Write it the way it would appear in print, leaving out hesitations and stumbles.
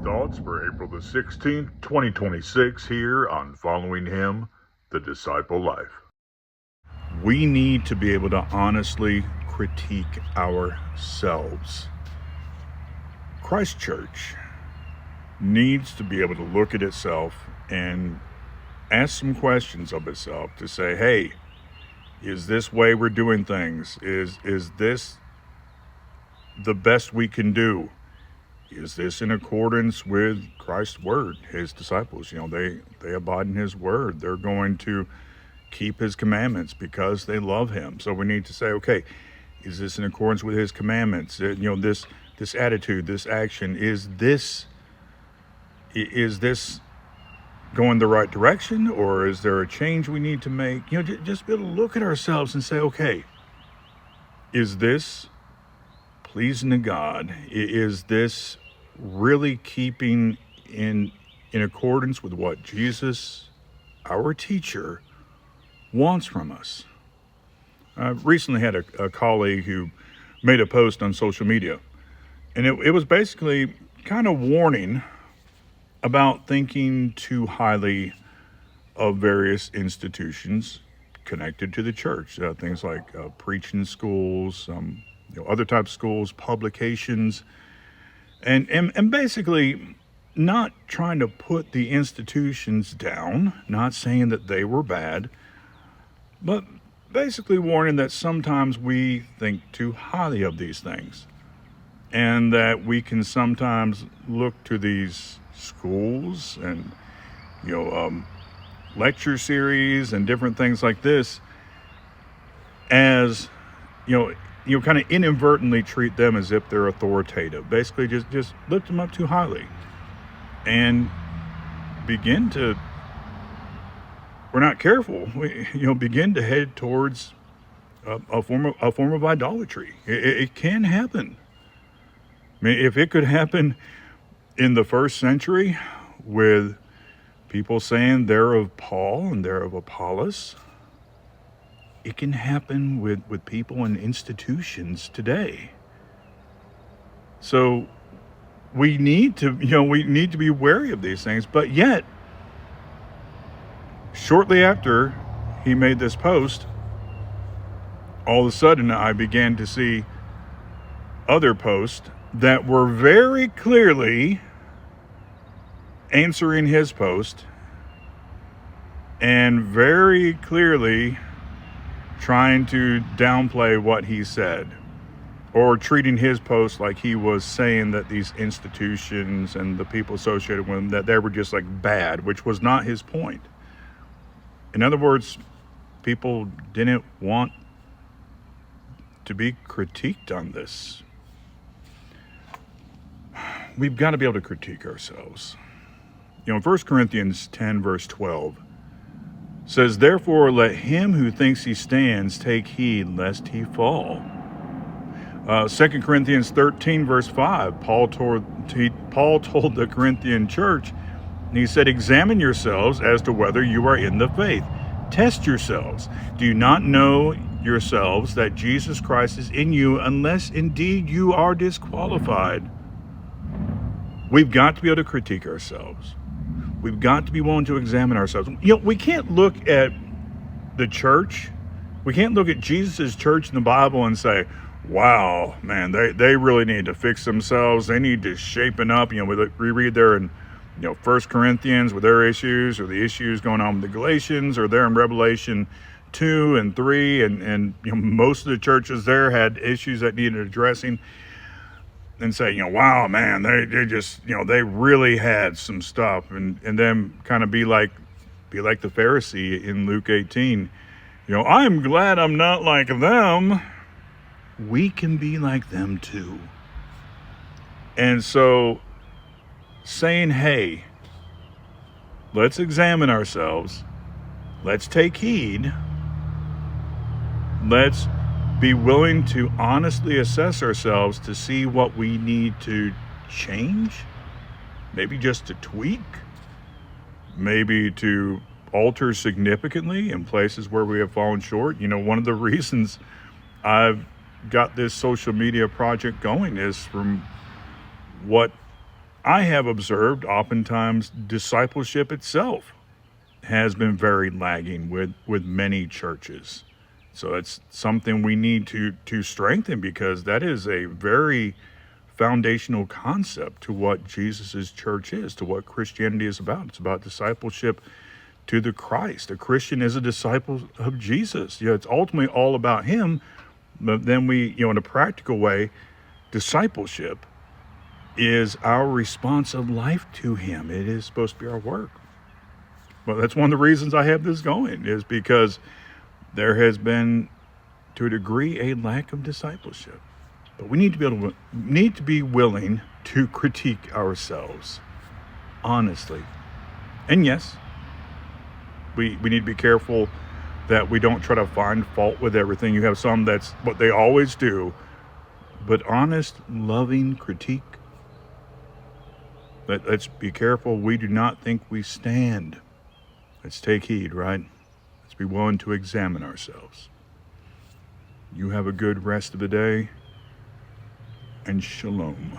thoughts for April the 16th, 2026, here on Following Him, the Disciple Life. We need to be able to honestly critique ourselves. Christ Church needs to be able to look at itself and ask some questions of itself to say, hey, is this way we're doing things? Is this the best we can do? Is this in accordance with Christ's word? His disciples, they abide in his word. They're going to keep his commandments because they love him. So we need to say, okay, is this in accordance with his commandments? This attitude, this action, is this going the right direction, or is there a change we need to make? Just be able to look at ourselves and say, okay, is this pleasing to God? Is this really keeping in accordance with what Jesus, our teacher, wants from us? I recently had a colleague who made a post on social media, and it was basically kind of warning about thinking too highly of various institutions connected to the church, things like preaching schools, other types of schools, publications, and basically not trying to put the institutions down, not saying that they were bad, but basically warning that sometimes we think too highly of these things, and that we can sometimes look to these schools and lecture series and different things like this as kind of inadvertently treat them as if they're authoritative. Basically just lift them up too highly and begin to, we're not careful, begin to head towards a form of idolatry. It can happen. I mean, if it could happen in the first century with people saying they're of Paul and they're of Apollos, it can happen with people and institutions today. So we need to be wary of these things. But yet, shortly after he made this post, all of a sudden I began to see other posts that were very clearly answering his post and very clearly trying to downplay what he said, or treating his post like he was saying that these institutions and the people associated with them, that they were just like bad, which was not his point. In other words, people didn't want to be critiqued on this. We've got to be able to critique ourselves. 1 Corinthians 10 verse 12 says, therefore let him who thinks he stands take heed lest he fall. 2 Corinthians 13 verse 5, Paul told the Corinthian church, and he said, examine yourselves as to whether you are in the faith. Test yourselves. Do you not know yourselves that Jesus Christ is in you, unless indeed you are disqualified? We've got to be able to critique ourselves. We've got to be willing to examine ourselves. We can't look at the church. We can't look at Jesus' church in the Bible and say, wow, man, they really need to fix themselves. They need to shapen up. We read there in 1 Corinthians with their issues, or the issues going on with the Galatians, or there in Revelation 2 and 3, and most of the churches there had issues that needed addressing. And say, wow, man, they just, they really had some stuff, and then kind of be like the Pharisee in Luke 18. I'm glad I'm not like them. We can be like them too. And so saying, hey, let's examine ourselves. Let's take heed. Let's be willing to honestly assess ourselves to see what we need to change, maybe just to tweak, maybe to alter significantly in places where we have fallen short. One of the reasons I've got this social media project going is from what I have observed oftentimes discipleship itself has been very lagging with many churches. So it's something we need to strengthen, because that is a very foundational concept to what Jesus's church is, to what Christianity is about. It's about discipleship to the Christ. A Christian is a disciple of Jesus. It's ultimately all about him. But then we, in a practical way, discipleship is our response of life to him. It is supposed to be our work. Well, that's one of the reasons I have this going, is because there has been, to a degree, a lack of discipleship. But we need to be willing to critique ourselves honestly. And yes, we need to be careful that we don't try to find fault with everything. You have some that's what they always do, but honest, loving critique. Let's be careful. We do not think we stand. Let's take heed, right? Let's be willing to examine ourselves. You have a good rest of the day, and shalom.